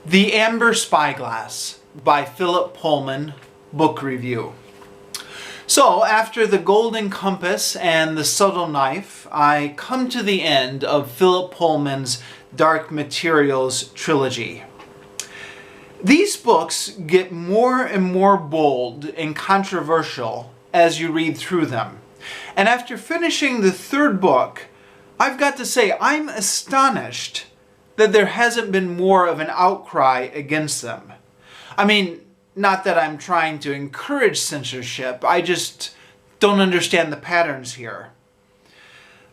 The Amber Spyglass by Philip Pullman, book review. So, after The Golden Compass and The Subtle Knife, I come to the end of Philip Pullman's Dark Materials trilogy. These books get more and more bold and controversial as you read through them. And after finishing the third book, I've got to say I'm astonished that there hasn't been more of an outcry against them. I mean, not that I'm trying to encourage censorship, I just don't understand the patterns here.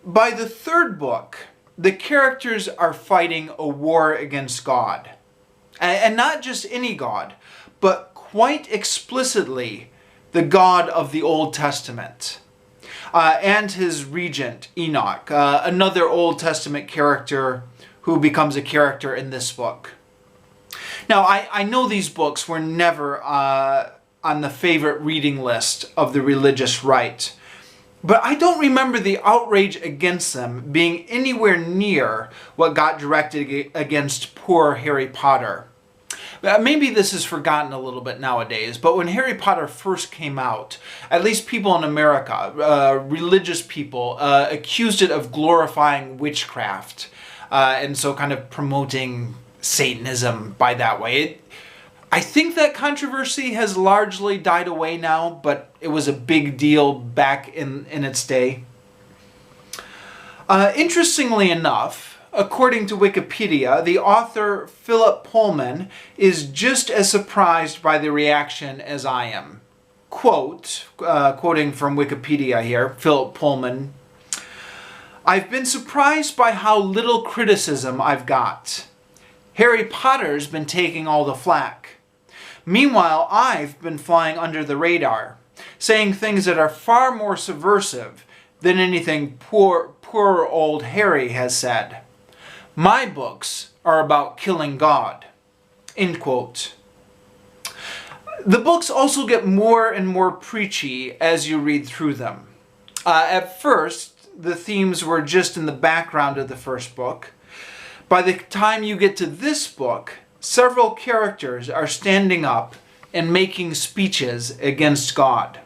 By the third book, the characters are fighting a war against God. And not just any God, but quite explicitly the God of the Old Testament. And his regent, Enoch, another Old Testament character who becomes a character in this book. Now, I know these books were never on the favorite reading list of the religious right, but I don't remember the outrage against them being anywhere near what got directed against poor Harry Potter. Maybe this is forgotten a little bit nowadays, but when Harry Potter first came out, at least people in America, religious people, accused it of glorifying witchcraft, and so kind of promoting Satanism by that way. I think that controversy has largely died away now, but it was a big deal back in its day. Interestingly enough, according to Wikipedia, the author Philip Pullman is just as surprised by the reaction as I am. Quoting from Wikipedia here, Philip Pullman, "I've been surprised by how little criticism I've got. Harry Potter's been taking all the flack. Meanwhile, I've been flying under the radar, saying things that are far more subversive than anything poor old Harry has said. My books are about killing God." End quote. The books also get more and more preachy as you read through them. At first, the themes were just in the background of the first book. By the time you get to this book, several characters are standing up and making speeches against God.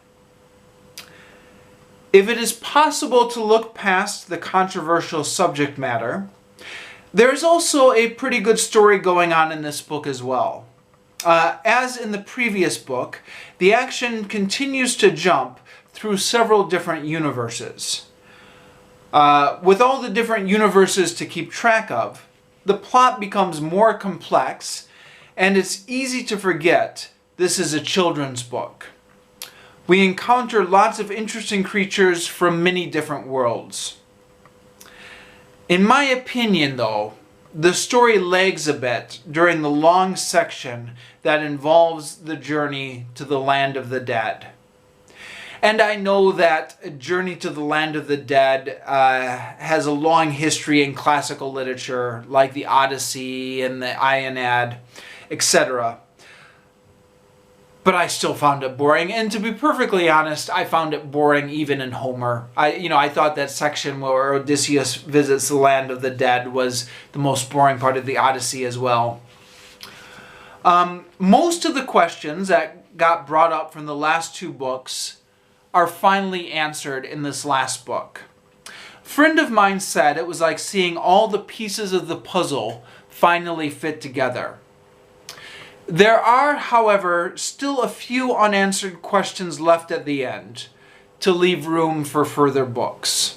If it is possible to look past the controversial subject matter, there is also a pretty good story going on in this book as well. As in the previous book, the action continues to jump through several different universes. With all the different universes to keep track of, the plot becomes more complex, and it's easy to forget this is a children's book. We encounter lots of interesting creatures from many different worlds. In my opinion, though, the story lags a bit during the long section that involves the journey to the land of the dead. And I know that A Journey to the Land of the Dead has a long history in classical literature, like the Odyssey and the Aeneid, etc. But I still found it boring, and to be perfectly honest, I found it boring even in Homer. I thought that section where Odysseus visits the land of the dead was the most boring part of the Odyssey as well. Most of the questions that got brought up from the last two books are finally answered in this last book. A friend of mine said it was like seeing all the pieces of the puzzle finally fit together. There are, however, still a few unanswered questions left at the end to leave room for further books.